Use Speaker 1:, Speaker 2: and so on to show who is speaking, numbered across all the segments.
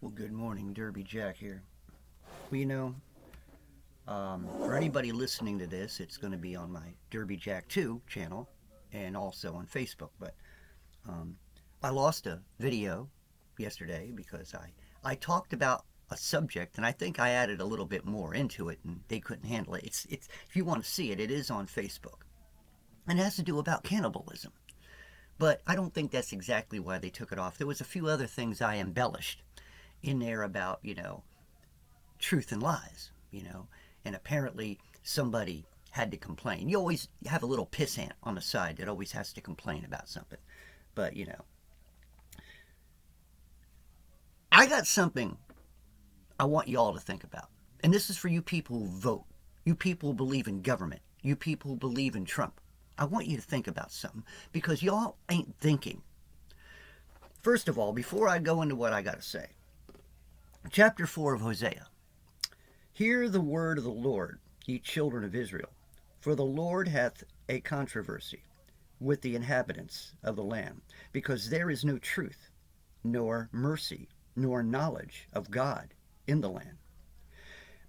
Speaker 1: Well, good morning, Derby Jack here. Well, for anybody listening to this, it's going to be on my Derby Jack 2 channel and also on Facebook. But um, I lost a video yesterday because I talked about a subject and I think I added a little bit more into it and they couldn't handle it. It's if you want to see it, it is on Facebook. And it has to do about cannibalism. But I don't think that's exactly why they took it off. There was a few other things I embellished in there about, truth and lies. And apparently somebody had to complain. You always have a little pissant on the side that always has to complain about something. But, I got something I want y'all to think about. And this is for you people who vote, you people who believe in government, you people who believe in Trump. I want you to think about something because y'all ain't thinking. First of all, before I go into what I got to say, chapter 4 of Hosea. Hear the word of the Lord, ye children of Israel, for the Lord hath a controversy with the inhabitants of the land, because there is no truth, nor mercy, nor knowledge of God in the land.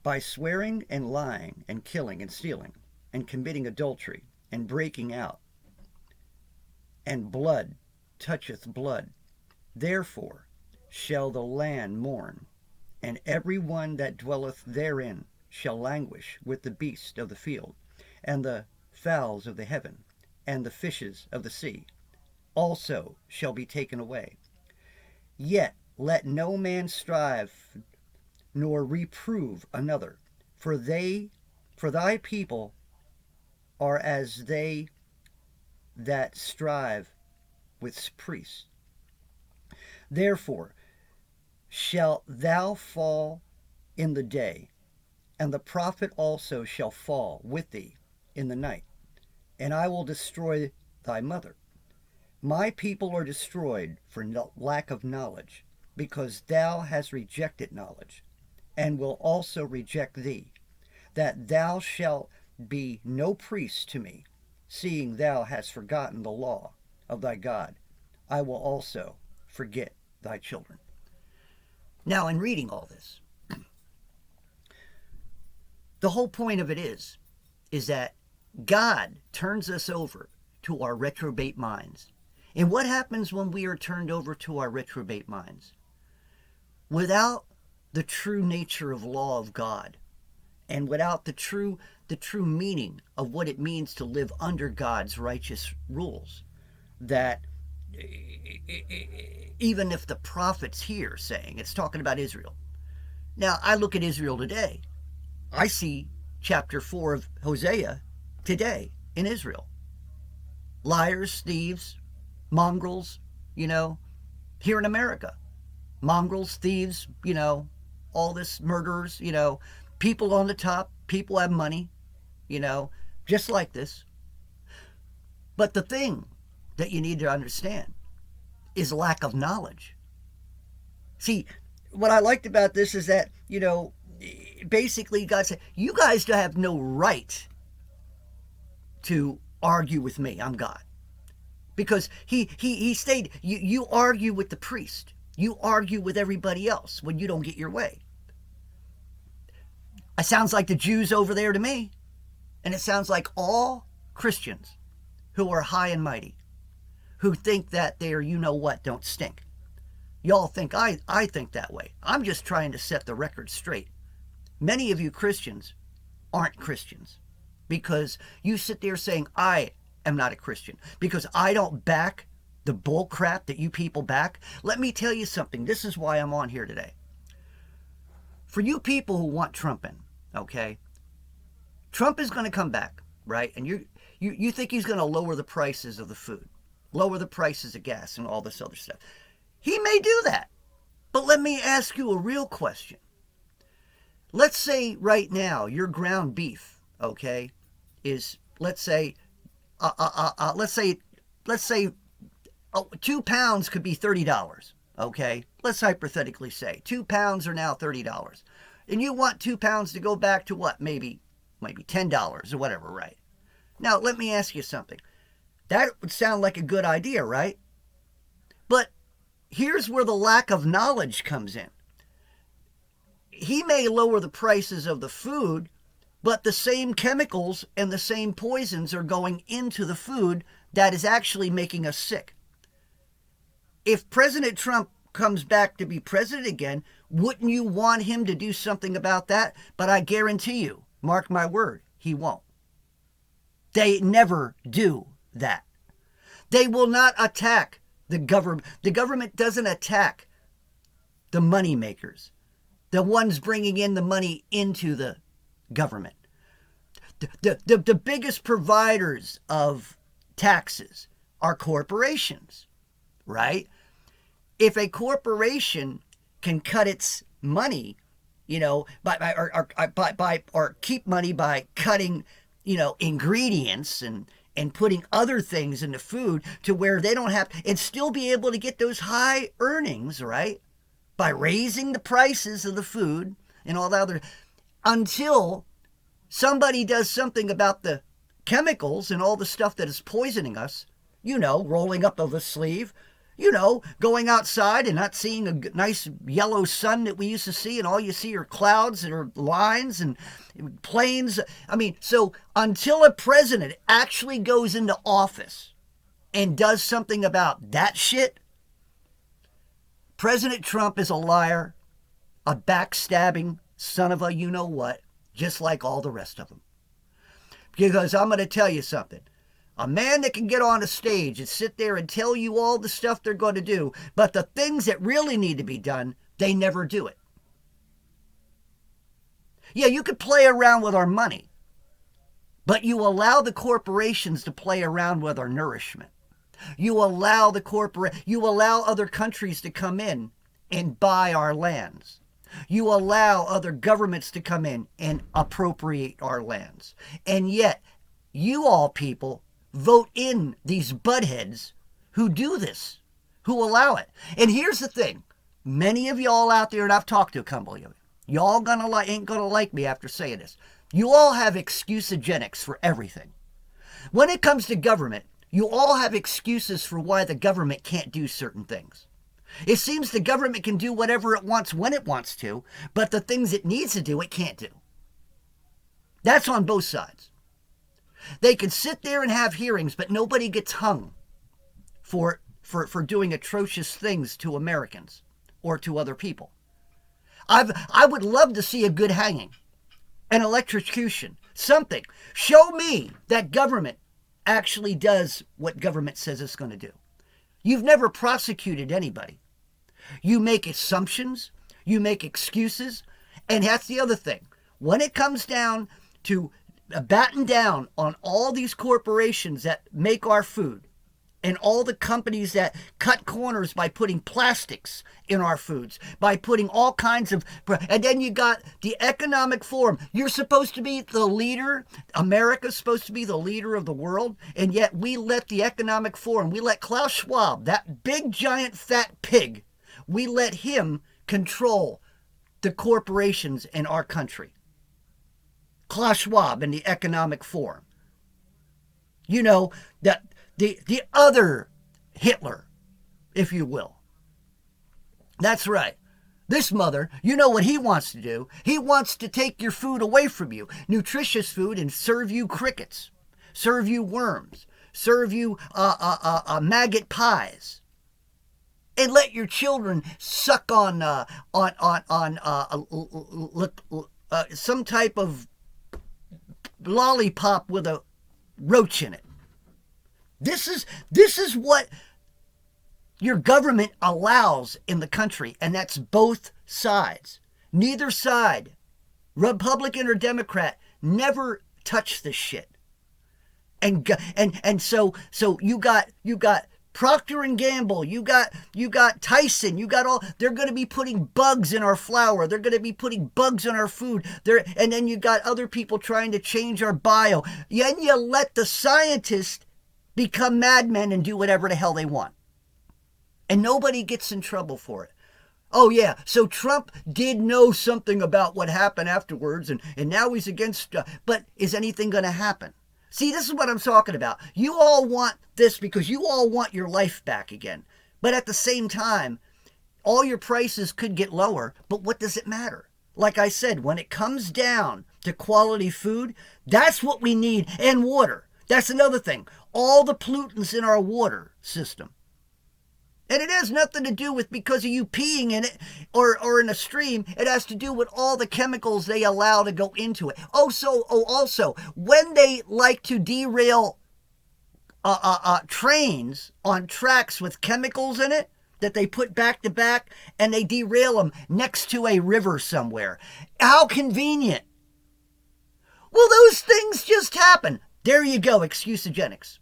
Speaker 1: By swearing and lying and killing and stealing and committing adultery and breaking out, and blood toucheth blood, therefore shall the land mourn, and every one that dwelleth therein shall languish with the beasts of the field, and the fowls of the heaven, and the fishes of the sea, also shall be taken away. Yet let no man strive nor reprove another, for thy people are as they that strive with priests. Therefore shalt thou fall in the day, and the prophet also shall fall with thee in the night, and I will destroy thy mother. My people are destroyed for lack of knowledge, because thou hast rejected knowledge, and will also reject thee, that thou shalt be no priest to me, seeing thou hast forgotten the law of thy God. I will also forget thy children. Now, in reading all this, the whole point of it is that God turns us over to our reprobate minds. And what happens when we are turned over to our reprobate minds? Without the true nature of law of God, and without the true meaning of what it means to live under God's righteous rules, that even if the prophet's here saying it's talking about Israel. Now, I look at Israel today. I see chapter 4 of Hosea today in Israel. Liars, thieves, mongrels, here in America. Mongrels, thieves, all this murderers, people on the top, people have money, just like this. But the thing that you need to understand is lack of knowledge. See, what I liked about this is that, basically God said, you guys have no right to argue with me. I'm God. Because he stated, you argue with the priest. You argue with everybody else when you don't get your way. It sounds like the Jews over there to me. And it sounds like all Christians who are high and mighty, who think that they're you-know-what don't stink. Y'all think I think that way. I'm just trying to set the record straight. Many of you Christians aren't Christians because you sit there saying, I am not a Christian because I don't back the bull crap that you people back. Let me tell you something. This is why I'm on here today. For you people who want Trump in, okay? Trump is going to come back, right? And you think he's going to lower the prices of the food, lower the prices of gas and all this other stuff. He may do that. But let me ask you a real question. Let's say right now your ground beef, okay, is let's say 2 pounds could be $30, okay? Let's hypothetically say 2 pounds are now $30. And you want 2 pounds to go back to what? Maybe $10 or whatever, right? Now, let me ask you something. That would sound like a good idea, right? But here's where the lack of knowledge comes in. he may lower the prices of the food, but the same chemicals and the same poisons are going into the food that is actually making us sick. If President Trump comes back to be president again, wouldn't you want him to do something about that? But I guarantee you, mark my word, he won't. They never do that. They will not attack the government. The government doesn't attack the money makers, the ones bringing in the money into the government. The biggest providers of taxes are corporations, right? If a corporation can cut its money, or keep money by cutting, ingredients and putting other things into food to where they don't have, and still be able to get those high earnings, right? By raising the prices of the food and all the other, until somebody does something about the chemicals and all the stuff that is poisoning us, rolling up of the sleeve, going outside and not seeing a nice yellow sun that we used to see, and all you see are clouds or lines and planes. So until a president actually goes into office and does something about that shit, President Trump is a liar, a backstabbing son of a you-know-what, just like all the rest of them. Because I'm going to tell you something. A man that can get on a stage and sit there and tell you all the stuff they're going to do, but the things that really need to be done, they never do it. Yeah, you could play around with our money, but you allow the corporations to play around with our nourishment. You allow other countries to come in and buy our lands. You allow other governments to come in and appropriate our lands. And yet, you all people vote in these buttheads who do this, who allow it. And here's the thing. Many of y'all out there, and I've talked to a couple of you, y'all ain't gonna like me after saying this. You all have excusogenics for everything. When it comes to government, you all have excuses for why the government can't do certain things. It seems the government can do whatever it wants when it wants to, but the things it needs to do, it can't do. That's on both sides. They can sit there and have hearings, but nobody gets hung for doing atrocious things to Americans or to other people. I would love to see a good hanging, an electrocution, something. Show me that government actually does what government says it's going to do. You've never prosecuted anybody. You make assumptions, you make excuses, and that's the other thing. When it comes down to batten down on all these corporations that make our food and all the companies that cut corners by putting plastics in our foods, by putting all kinds of, and then you got the Economic Forum. You're supposed to be the leader. America's supposed to be the leader of the world, and yet we let the Economic Forum, we let Klaus Schwab, that big giant fat pig, we let him control the corporations in our country. Klaus Schwab and the Economic Forum. That the other Hitler, if you will. That's right. This mother, you know what he wants to do? He wants to take your food away from you, nutritious food, and serve you crickets, serve you worms, serve you maggot pies, and let your children suck on some type of lollipop with a roach in it. This is what your government allows in the country, and that's both sides. Neither side, Republican or Democrat, never touch this shit. And so you got Procter and Gamble, you got Tyson, you got all, they're going to be putting bugs in our flour, they're going to be putting bugs in our food, and then you got other people trying to change our bio. And you let the scientists become madmen and do whatever the hell they want. And nobody gets in trouble for it. Oh yeah, so Trump did know something about what happened afterwards, and now he's against, but is anything going to happen? See, this is what I'm talking about. You all want this because you all want your life back again. But at the same time, all your prices could get lower, but what does it matter? like I said, when it comes down to quality food, that's what we need. And water. That's another thing. All the pollutants in our water system. And it has nothing to do with because of you peeing in it or in a stream. It has to do with all the chemicals they allow to go into it. Also, when they like to derail trains on tracks with chemicals in it that they put back to back and they derail them next to a river somewhere. How convenient. Well, those things just happen. There you go, excusogenics.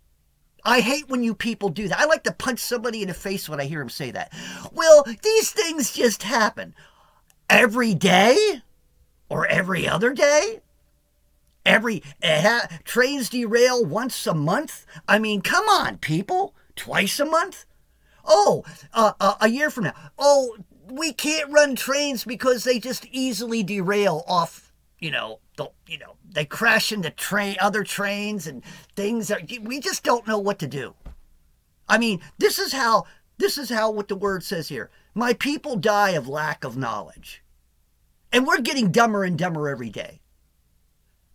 Speaker 1: I hate when you people do that. I like to punch somebody in the face when I hear them say that. Well, these things just happen. Every day? Or every other day? Trains derail once a month? I mean, come on, people. Twice a month? Oh, a year from now. Oh, we can't run trains because they just easily derail off, they crash into other trains and things. We just don't know what to do. I mean, this is how what the word says here. My people die of lack of knowledge. And we're getting dumber and dumber every day.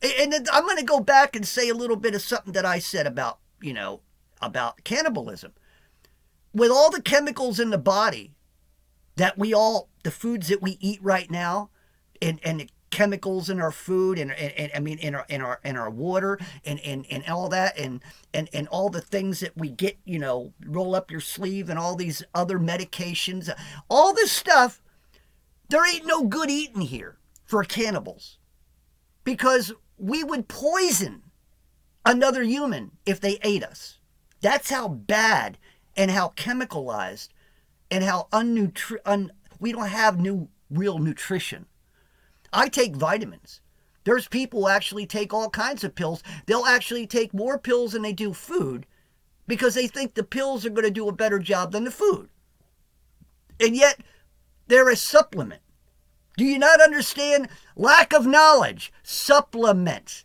Speaker 1: And I'm going to go back and say a little bit of something that I said about cannibalism. With all the chemicals in the body that the foods that we eat right now, and the chemicals in our food and I mean in our water and all that and all the things that we get, roll up your sleeve and all these other medications, all this stuff, there ain't no good eating here for cannibals because we would poison another human if they ate us. That's how bad and how chemicalized and how we don't have real nutrition. I take vitamins. There's people who actually take all kinds of pills. They'll actually take more pills than they do food because they think the pills are going to do a better job than the food. And yet, they're a supplement. Do you not understand? Lack of knowledge. Supplement.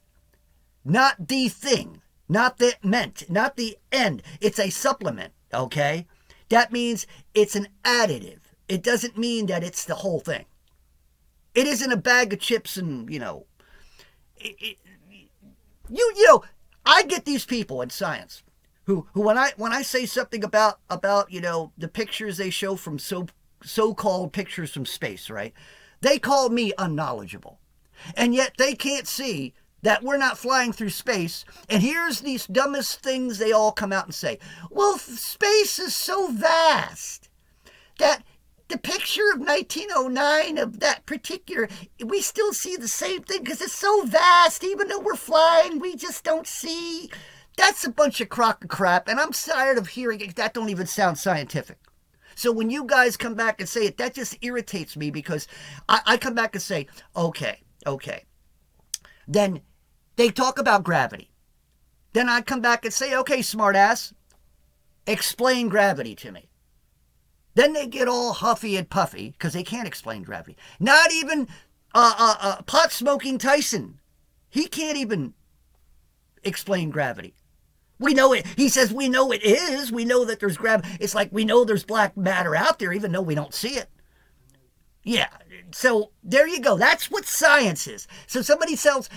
Speaker 1: Not the thing. Not the meant. Not the end. It's a supplement, okay? That means it's an additive. It doesn't mean that it's the whole thing. It isn't a bag of chips and, I get these people in science who when I say something about the pictures they show from so-called pictures from space, right? They call me unknowledgeable. And yet they can't see that we're not flying through space. And here's these dumbest things they all come out and say. Well, space is so vast that the picture of 1909 of that particular, we still see the same thing because it's so vast. Even though we're flying, we just don't see. That's a bunch of crock of crap, and I'm tired of hearing it. That don't even sound scientific. So when you guys come back and say it, that just irritates me because I come back and say, okay. Then they talk about gravity. Then I come back and say, okay, smartass, explain gravity to me. Then they get all huffy and puffy because they can't explain gravity. Not even pot-smoking Tyson. He can't even explain gravity. We know it. He says we know it is. We know that there's gravity. It's like we know there's black matter out there even though we don't see it. Yeah, so there you go. That's what science is. So somebody says,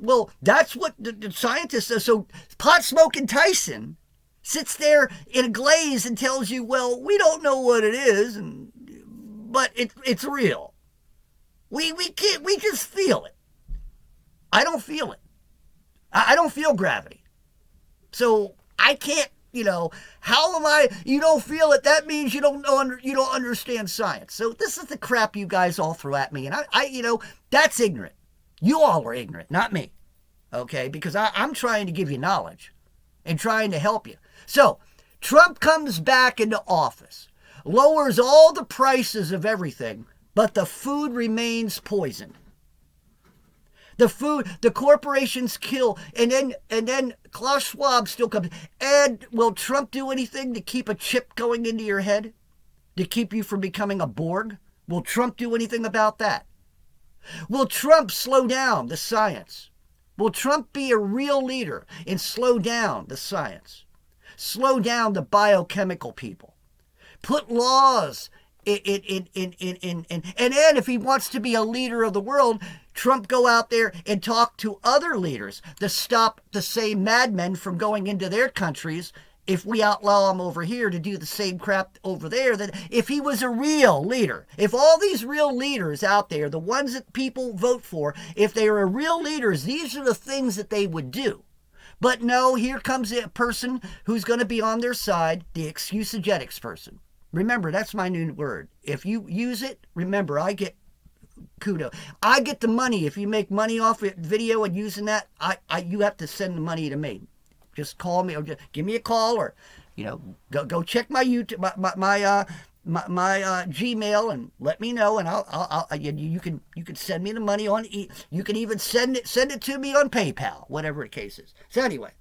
Speaker 1: well, that's what the scientist says. So pot-smoking Tyson sits there in a glaze and tells you, well, we don't know what it is, but it's real. We just feel it. I don't feel it. I don't feel gravity. So I can't, how am I, you don't feel it, that means you don't understand science. So this is the crap you guys all throw at me. And I that's ignorant. You all are ignorant, not me. Okay? Because I'm trying to give you knowledge and trying to help you. So, Trump comes back into office, lowers all the prices of everything, but the food remains poisoned. The corporations kill, and then Klaus Schwab still comes. And will Trump do anything to keep a chip going into your head? To keep you from becoming a Borg? Will Trump do anything about that? Will Trump slow down the science? Will Trump be a real leader and slow down the science? Slow down the biochemical people. Put laws And then if he wants to be a leader of the world, Trump go out there and talk to other leaders to stop the same madmen from going into their countries. If we outlaw him over here to do the same crap over there, that if he was a real leader, if all these real leaders out there, the ones that people vote for, if they are real leaders, these are the things that they would do. But no, here comes a person who's going to be on their side, the excusogenics person. Remember, that's my new word. If you use it, remember, I get kudos. I get the money. If you make money off it, video and using that, you have to send the money to me. Just call me or just give me a call, or go check my YouTube, my Gmail, and let me know, and you can send me the money on. You can even send it to me on PayPal, whatever the case is. So anyway.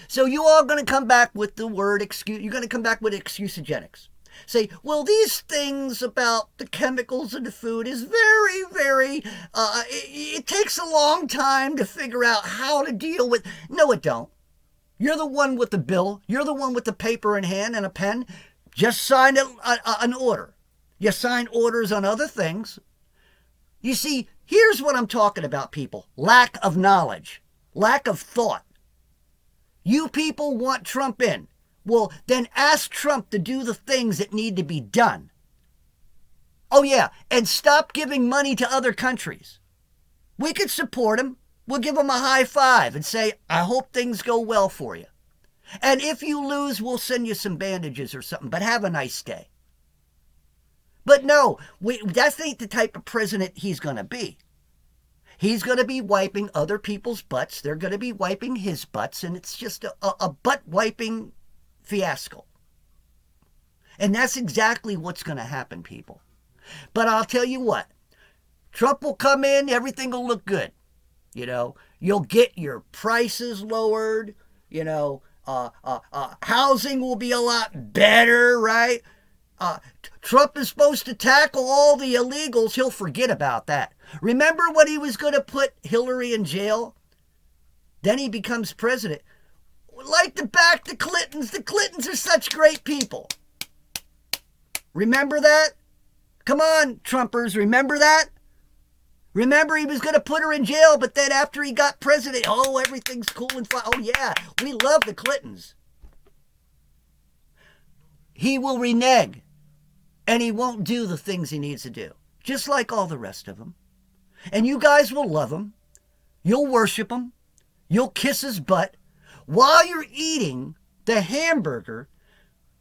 Speaker 1: So you all going to come back with the word excuse. You're going to come back with excusogenics. Say, well, these things about the chemicals in the food is very, very, it takes a long time to figure out how to deal with. No, it don't. You're the one with the bill. You're the one with the paper in hand and a pen. Just sign an order. You sign orders on other things. You see, here's what I'm talking about, people. Lack of knowledge. Lack of thought. You people want Trump in. Well, then ask Trump to do the things that need to be done. Oh, yeah, and stop giving money to other countries. We could support him. We'll give him a high five and say, I hope things go well for you. And if you lose, we'll send you some bandages or something, but have a nice day. But no, that ain't the type of president he's going to be. He's going to be wiping other people's butts. They're going to be wiping his butts, and it's just a butt-wiping fiasco. And that's exactly what's going to happen, people. But I'll tell you what. Trump will come in, everything will look good. You'll get your prices lowered. Housing will be a lot better, right? Trump is supposed to tackle all the illegals. He'll forget about that. Remember when he was going to put Hillary in jail? Then he becomes president. Like to back the Clintons. The Clintons are such great people. Remember that? Come on, Trumpers, remember that? Remember he was going to put her in jail, but then after he got president, everything's cool and fine. Oh, yeah, we love the Clintons. He will renege, and he won't do the things he needs to do, just like all the rest of them. And you guys will love him. You'll worship him. You'll kiss his butt while you're eating the hamburger,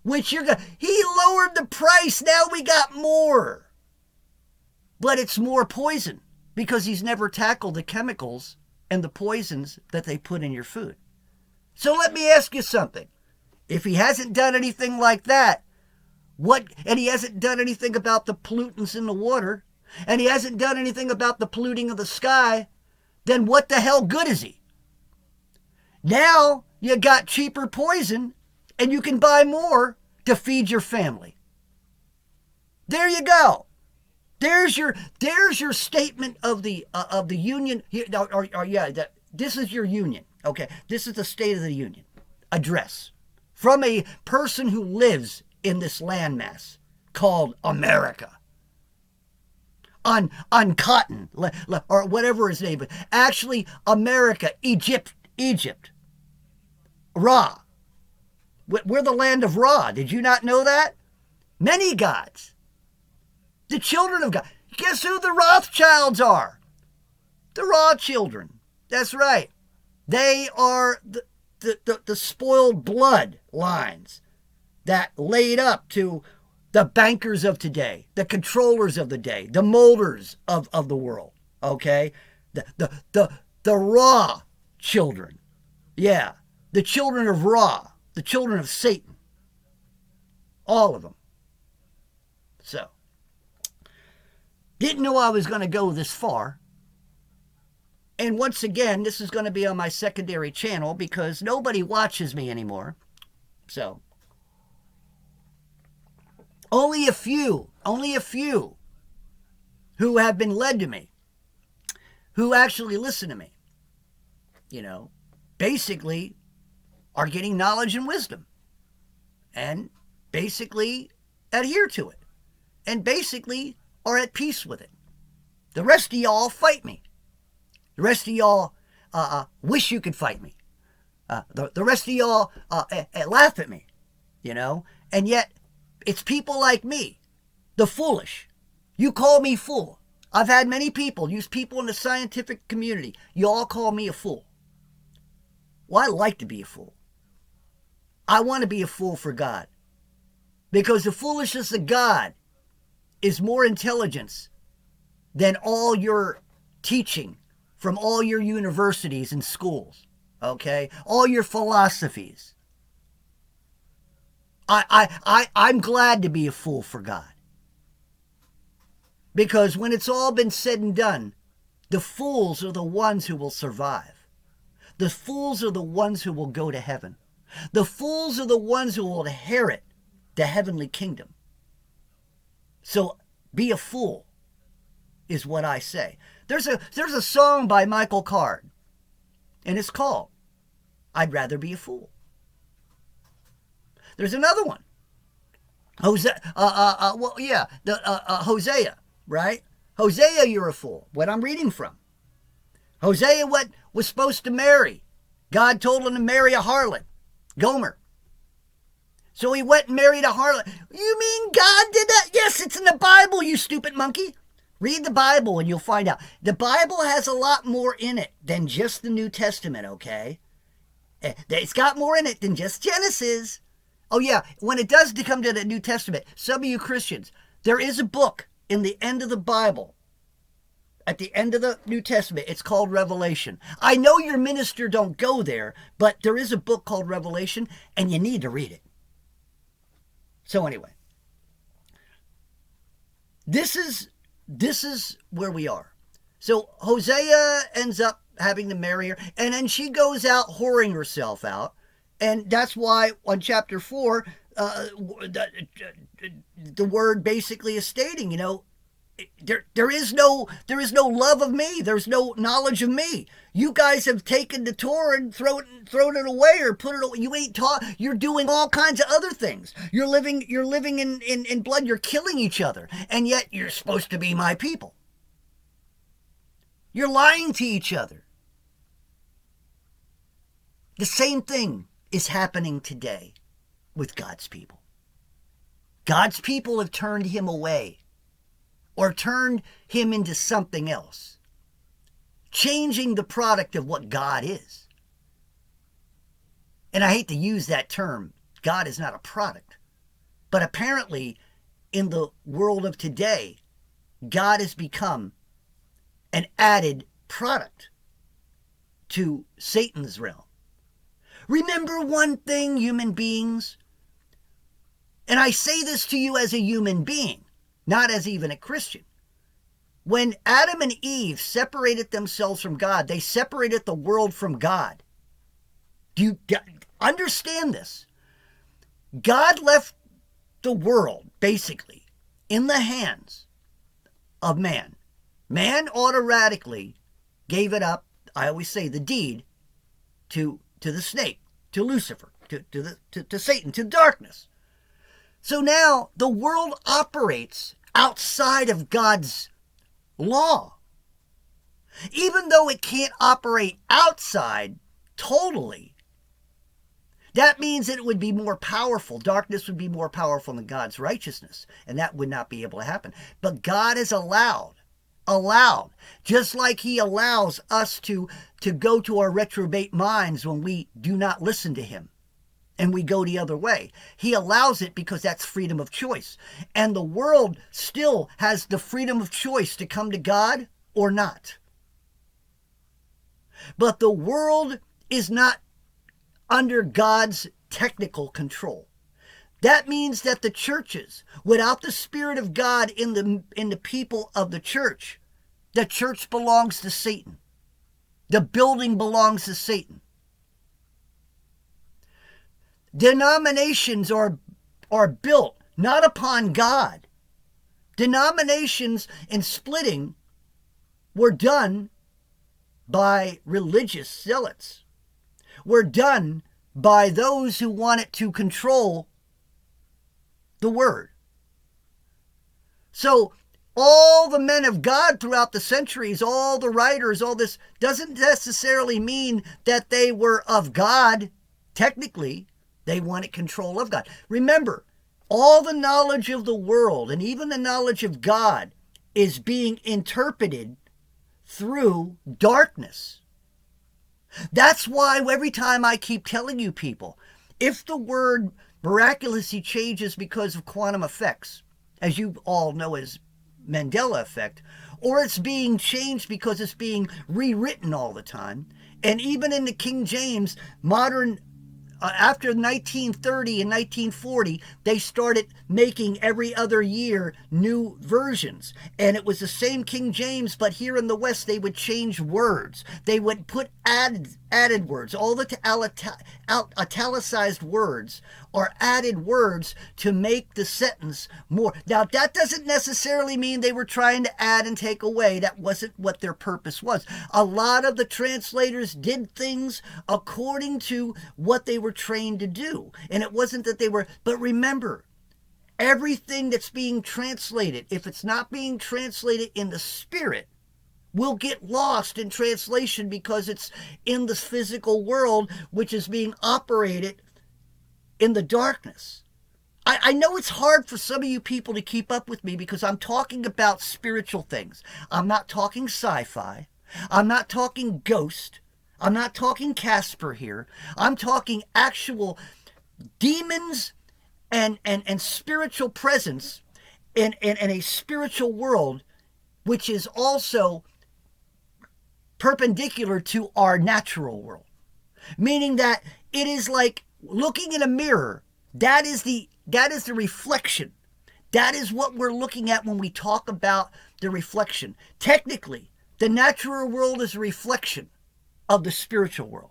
Speaker 1: which he lowered the price. Now we got more. But it's more poison because he's never tackled the chemicals and the poisons that they put in your food. So let me ask you something. If he hasn't done anything like that, and he hasn't done anything about the pollutants in the water, and he hasn't done anything about the polluting of the sky, then what the hell good is he? Now you got cheaper poison, and you can buy more to feed your family. There you go. There's your statement of the union. This is your union. Okay, this is the State of the Union address from a person who lives in this landmass called America. On cotton, or whatever his name is. Actually, America, Egypt. Ra. We're the land of Ra. Did you not know that? Many gods. The children of God. Guess who the Rothschilds are? The Ra children. That's right. They are the spoiled blood lines that laid up to the bankers of today, the controllers of the day, the molders of the world. Okay? The Ra children. Yeah. The children of Ra. The children of Satan. All of them. So. Didn't know I was going to go this far. And once again, this is going to be on my secondary channel because nobody watches me anymore. So. Only a few who have been led to me, who actually listen to me, basically are getting knowledge and wisdom and basically adhere to it. and basically are at peace with it. The rest of y'all fight me. The rest of y'all wish you could fight me. The rest of y'all laugh at me, you know? And yet, it's people like me, the foolish. You call me fool. I've had many people, use people in the scientific community. You all call me a fool. Well, I like to be a fool. I want to be a fool for God. Because the foolishness of God is more intelligence than all your teaching from all your universities and schools. Okay? All your philosophies. I'm glad to be a fool for God. Because when it's all been said and done, the fools are the ones who will survive. The fools are the ones who will go to heaven. The fools are the ones who will inherit the heavenly kingdom. So be a fool is what I say. There's a song by Michael Card, and it's called I'd Rather Be a Fool. There's another one. Hosea, right? Hosea, you're a fool. What I'm reading from. Hosea was supposed to marry. God told him to marry a harlot, Gomer. So he went and married a harlot. You mean God did that? Yes, it's in the Bible, you stupid monkey. Read the Bible and you'll find out. The Bible has a lot more in it than just the New Testament, okay? It's got more in it than just Genesis. Oh yeah, when it does come to the New Testament, some of you Christians, there is a book in the end of the Bible, at the end of the New Testament. It's called Revelation. I know your minister don't go there, but there is a book called Revelation, and you need to read it. So anyway, this is where we are. So Hosea ends up having to marry her, and then she goes out whoring herself out. And that's why on chapter 4, the word basically is stating, you know, there is no love of me. There's no knowledge of me. You guys have taken the Torah and thrown it away or put it away. You ain't taught. You're doing all kinds of other things. You're living in blood. You're killing each other, and yet you're supposed to be my people. You're lying to each other. The same thing is happening today with God's people. God's people have turned him away or turned him into something else, changing the product of what God is. And I hate to use that term. God is not a product. But apparently, in the world of today, God has become an added product to Satan's realm. Remember one thing, human beings, and I say this to you as a human being, not as even a Christian. When Adam and Eve separated themselves from God, they separated the world from God. Do you understand this? God left the world, basically, in the hands of man. Man automatically gave it up, I always say the deed, to the snake, to Lucifer, to Satan, to darkness. So now the world operates outside of God's law. Even though it can't operate outside totally, that means that it would be more powerful. Darkness would be more powerful than God's righteousness, and that would not be able to happen. But God has allowed, just like he allows us to go to our reprobate minds when we do not listen to him and we go the other way. He allows it because that's freedom of choice. And the world still has the freedom of choice to come to God or not. But the world is not under God's technical control. That means that the churches, without the Spirit of God in the people of the church belongs to Satan. The building belongs to Satan. Denominations are built not upon God. Denominations and splitting were done by religious zealots. Were done by those who wanted to control the word. So all the men of God throughout the centuries, all the writers, all this doesn't necessarily mean that they were of God. Technically, they wanted control of God. Remember, all the knowledge of the world and even the knowledge of God is being interpreted through darkness. That's why every time I keep telling you people, if the word miraculously changes because of quantum effects, as you all know as Mandela effect, or it's being changed because it's being rewritten all the time, and even in the King James, modern after 1930 and 1940, they started making every other year new versions. And it was the same King James, but here in the West, they would change words. They would put added words. All the italicized words are added words to make the sentence more. Now, that doesn't necessarily mean they were trying to add and take away. That wasn't what their purpose was. A lot of the translators did things according to what they were trained to do. And it wasn't that they were, but remember, everything that's being translated, if it's not being translated in the spirit, will get lost in translation because it's in the physical world, which is being operated in the darkness. I know it's hard for some of you people to keep up with me because I'm talking about spiritual things. I'm not talking sci-fi. I'm not talking Ghost. I'm not talking Casper here. I'm talking actual demons and spiritual presence in a spiritual world, which is also perpendicular to our natural world. Meaning that it is like looking in a mirror. That is the reflection. That is what we're looking at when we talk about the reflection. Technically, the natural world is a reflection of the spiritual world.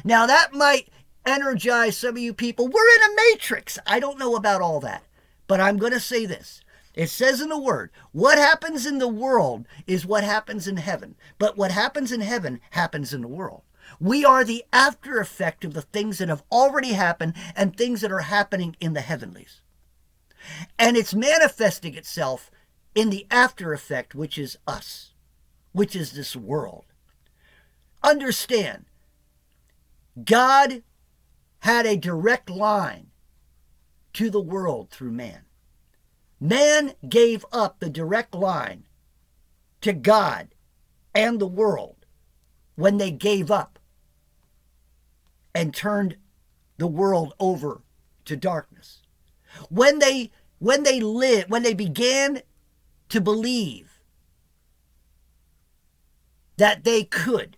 Speaker 1: Now, that might energize some of you people. We're in a matrix. I don't know about all that, but I'm going to say this. It says in the word, what happens in the world is what happens in heaven. But what happens in heaven happens in the world. We are the after effect of the things that have already happened and things that are happening in the heavenlies. And it's manifesting itself in the after effect, which is us, which is this world. Understand, God had a direct line to the world through man. Man gave up the direct line to God and the world when they gave up and turned the world over to darkness. When they began to believe that they could.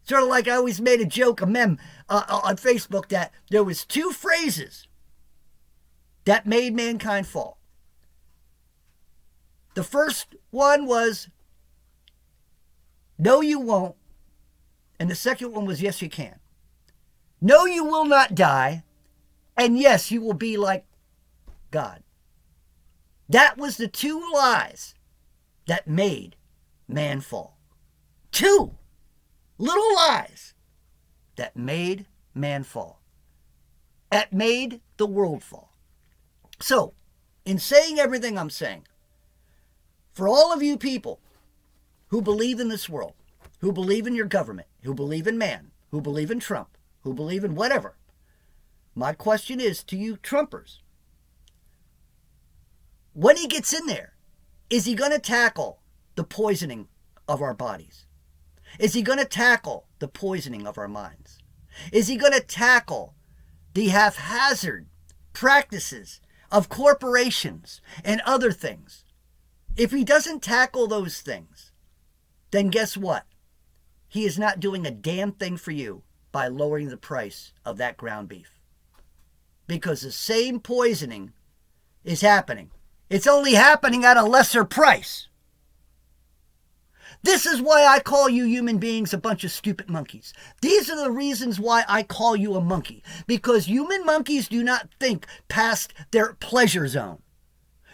Speaker 1: Sort of like I always made a joke, a meme on Facebook, that there was two phrases that made mankind fall. The first one was, no, you won't. And the second one was, yes, you can. No, you will not die. And yes, you will be like God. That was the two lies that made man fall. Two little lies that made man fall. That made the world fall. So, in saying everything I'm saying, for all of you people who believe in this world, who believe in your government, who believe in man, who believe in Trump, who believe in whatever, my question is to you Trumpers, when he gets in there, is he going to tackle the poisoning of our bodies? Is he going to tackle the poisoning of our minds? Is he going to tackle the haphazard practices of corporations and other things? If he doesn't tackle those things, then guess what? He is not doing a damn thing for you by lowering the price of that ground beef. Because the same poisoning is happening. It's only happening at a lesser price. This is why I call you human beings a bunch of stupid monkeys. These are the reasons why I call you a monkey. Because human monkeys do not think past their pleasure zone.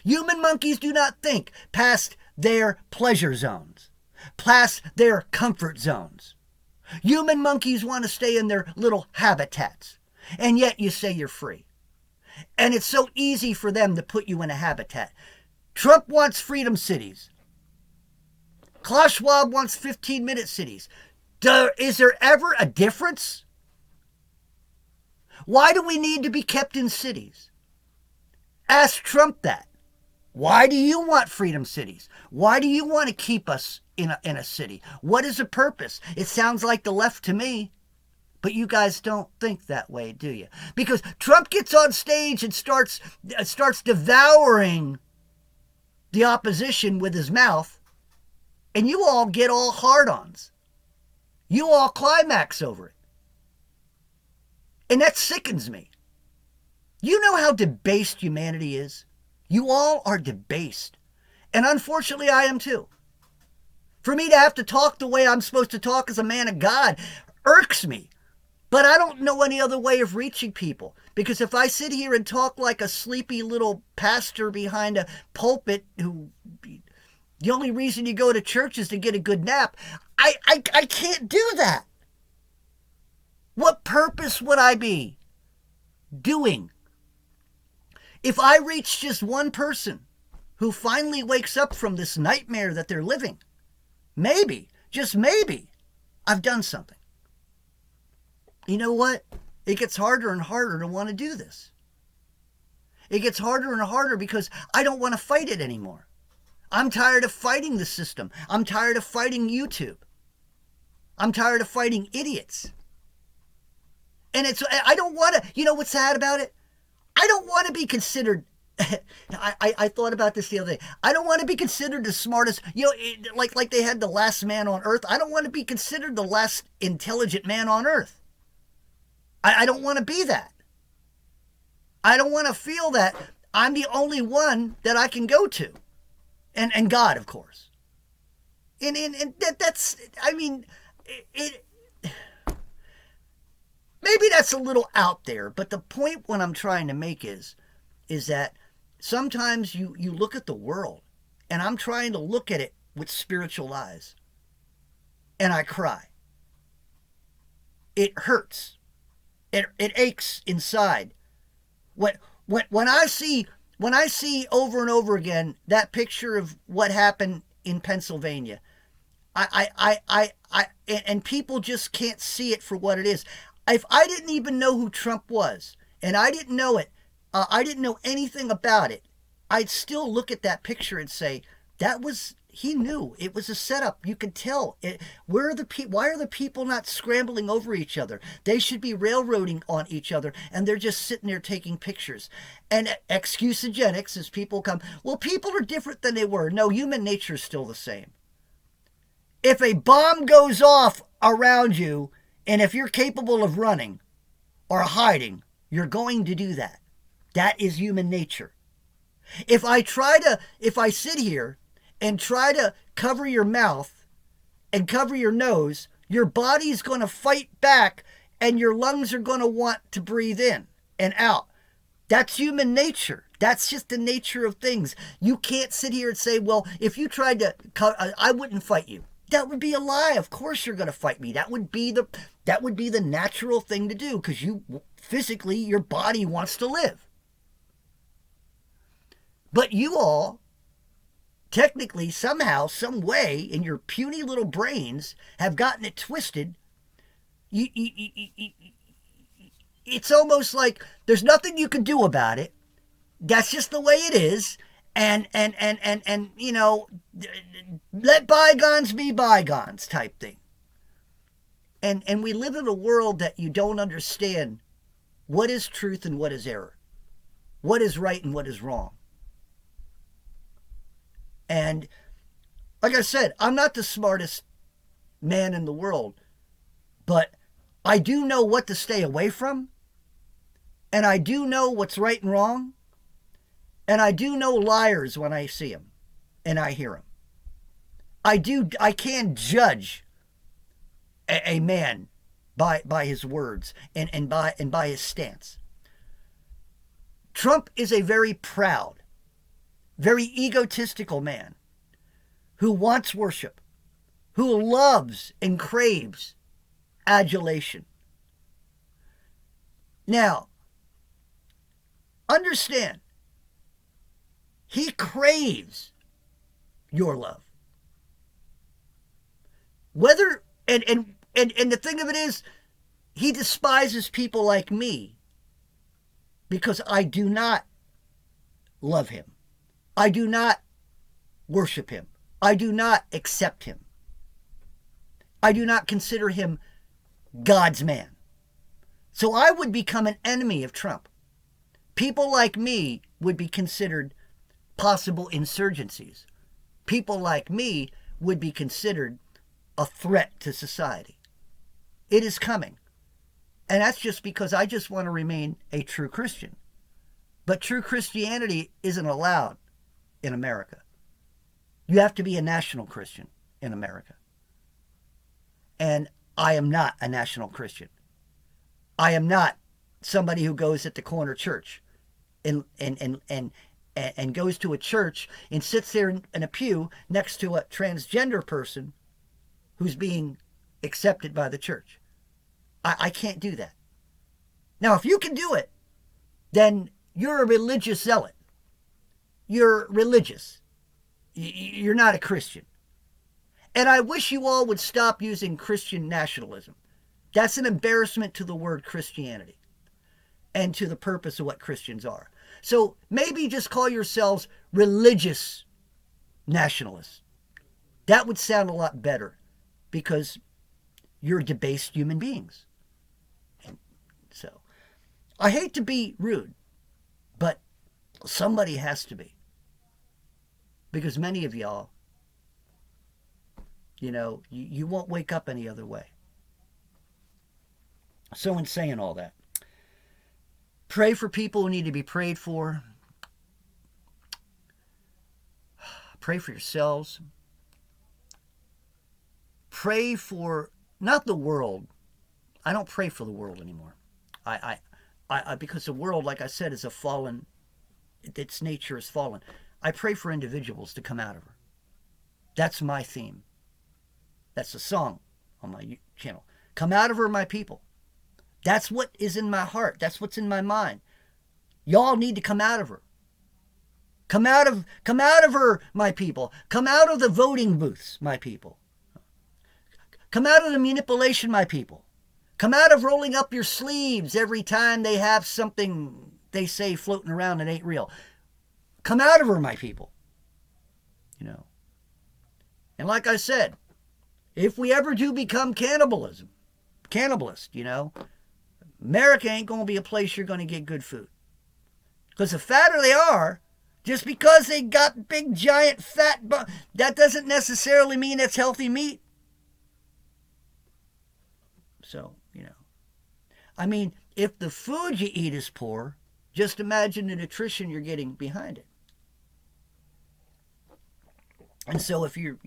Speaker 1: Human monkeys do not think past their pleasure zones, past their comfort zones. Human monkeys want to stay in their little habitats, and yet you say you're free. And it's so easy for them to put you in a habitat. Trump wants freedom cities. Klaus Schwab wants 15-minute cities. Is there ever a difference? Why do we need to be kept in cities? Ask Trump that. Why do you want freedom cities? Why do you want to keep us in a city? What is the purpose? It sounds like the left to me. But you guys don't think that way, do you? Because Trump gets on stage and starts devouring the opposition with his mouth, and you all get all hard-ons. You all climax over it. And that sickens me. You know how debased humanity is? You all are debased. And unfortunately, I am too. For me to have to talk the way I'm supposed to talk as a man of God irks me. But I don't know any other way of reaching people. Because if I sit here and talk like a sleepy little pastor behind a pulpit who the only reason you go to church is to get a good nap, I can't do that. What purpose would I be doing if I reach just one person who finally wakes up from this nightmare that they're living? Maybe, just maybe, I've done something. You know what? It gets harder and harder to want to do this. It gets harder and harder because I don't want to fight it anymore. I'm tired of fighting the system. I'm tired of fighting YouTube. I'm tired of fighting idiots. And I don't want to, you know what's sad about it? I don't want to be considered, I thought about this the other day. I don't want to be considered the smartest, like they had the last man on earth. I don't want to be considered the last intelligent man on earth. I don't want to be that. I don't want to feel that I'm the only one that I can go to. And God, of course. And that's, I mean, maybe that's a little out there, but the point what I'm trying to make is that sometimes you look at the world, and I'm trying to look at it with spiritual eyes, and I cry. It hurts. It aches inside. When I see over and over again that picture of what happened in Pennsylvania, and people just can't see it for what it is. If I didn't even know who Trump was, and I didn't know it, I didn't know anything about it, I'd still look at that picture and say, he knew it was a setup. You could tell. Why are the people not scrambling over each other? They should be railroading on each other, and they're just sitting there taking pictures. And excusogenics, as people come, well, people are different than they were. No, human nature is still the same. If a bomb goes off around you, and if you're capable of running or hiding, you're going to do that. That is human nature. If I sit here and try to cover your mouth and cover your nose, your body's going to fight back and your lungs are going to want to breathe in and out. That's human nature. That's just the nature of things. You can't sit here and say, well, if you tried to, I wouldn't fight you. That would be a lie. Of course you're going to fight me. That would be the natural thing to do because physically, your body wants to live. But you all, technically, somehow, some way, in your puny little brains, have gotten it twisted. It's almost like there's nothing you can do about it. That's just the way it is. And you know, let bygones be bygones type thing. And we live in a world that you don't understand what is truth and what is error. What is right and what is wrong. And like I said, I'm not the smartest man in the world, but I do know what to stay away from, and I do know what's right and wrong, and I do know liars when I see them, and I hear them. I can judge a man by his words and by his stance. Trump is a very proud, very egotistical man who wants worship, who loves and craves adulation. Now, understand, He craves your love. Whether, and the thing of it is, he despises people like me because I do not love him. I do not worship him. I do not accept him. I do not consider him God's man. So I would become an enemy of Trump. People like me would be considered possible insurgencies. People like me would be considered a threat to society. It is coming. And that's just because I just want to remain a true Christian. But true Christianity isn't allowed in America. You have to be a national Christian in America. And I am not a national Christian. I am not somebody who goes at the corner church and goes to a church and sits there in a pew next to a transgender person who's being accepted by the church. I can't do that. Now, if you can do it, then you're a religious zealot. You're religious. You're not a Christian. And I wish you all would stop using Christian nationalism. That's an embarrassment to the word Christianity and to the purpose of what Christians are. So maybe just call yourselves religious nationalists. That would sound a lot better because you're debased human beings. And so I hate to be rude, but somebody has to be. Because many of y'all, you won't wake up any other way. So in saying all that, pray for people who need to be prayed for. Pray for yourselves. Pray for, not the world. I don't pray for the world anymore. I because the world, like I said, is a fallen, its nature is fallen. I pray for individuals to come out of her. That's my theme. That's a song on my channel. Come out of her, my people. That's what is in my heart. That's what's in my mind. Y'all need to come out of her. Come out of her, my people. Come out of the voting booths, my people. Come out of the manipulation, my people. Come out of rolling up your sleeves every time they have something they say floating around that ain't real. Come out of her, my people. And like I said, if we ever do become cannibalist, America ain't going to be a place you're going to get good food. Because the fatter they are, just because they got big, giant, fat, that doesn't necessarily mean it's healthy meat. So, I mean, if the food you eat is poor, just imagine the nutrition you're getting behind it. And so if you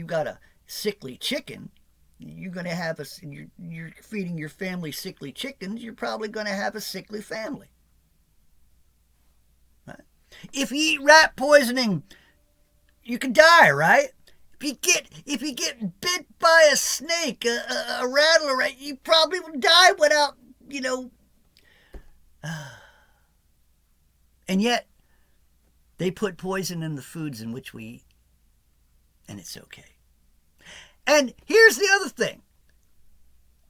Speaker 1: got a sickly chicken, you're going to have you're feeding your family sickly chickens, you're probably going to have a sickly family. Right? If you eat rat poisoning, you can die, right? If you get bit by a snake, a rattler, right, you probably will die without, and yet they put poison in the foods in which we eat, and it's okay. And here's the other thing.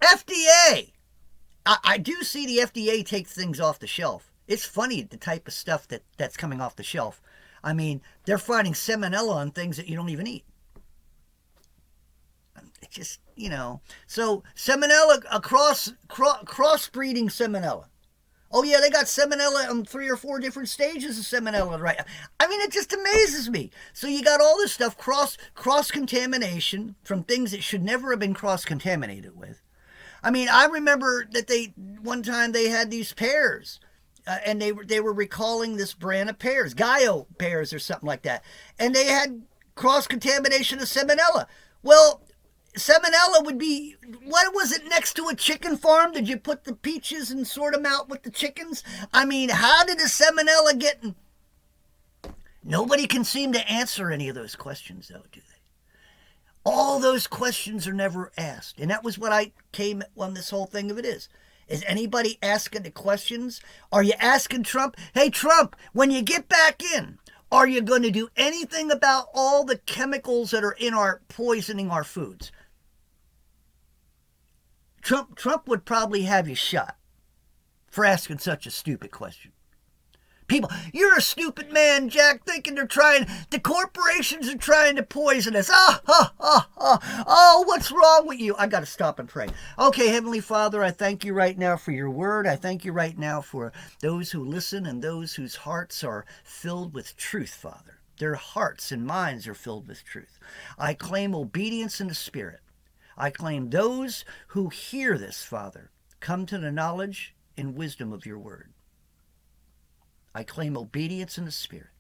Speaker 1: FDA. I do see the FDA take things off the shelf. It's funny the type of stuff that's coming off the shelf. I mean, they're finding salmonella on things that you don't even eat. It's just, So salmonella, crossbreeding salmonella. Oh, yeah, they got salmonella on 3 or 4 different stages of salmonella, right? I mean, it just amazes me. So you got all this stuff, cross-contamination from things that should never have been cross-contaminated with. I mean, I remember that one time they had these pears, and they were recalling this brand of pears, Gaio pears or something like that. And they had cross-contamination of salmonella. Well, salmonella would be, what was it, next to a chicken farm? Did you put the peaches and sort them out with the chickens? I mean, how did the salmonella get in? Nobody can seem to answer any of those questions, though, do they? All those questions are never asked. And that was what I came on this whole thing of it is. Is anybody asking the questions? Are you asking Trump, hey, Trump, when you get back in, Are you going to do anything about all the chemicals that are in our poisoning our foods? Trump would probably have you shot for asking such a stupid question. People, you're a stupid man, Jack, thinking the corporations are trying to poison us. Oh, what's wrong with you? I got to stop and pray. Okay, Heavenly Father, I thank you right now for your word. I thank you right now for those who listen and those whose hearts are filled with truth, Father. Their hearts and minds are filled with truth. I claim obedience in the Spirit. I claim those who hear this, Father, come to the knowledge and wisdom of your word. I claim obedience in the Spirit.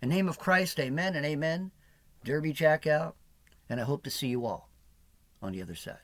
Speaker 1: In the name of Christ, amen and amen. Derby Jack out, and I hope to see you all on the other side.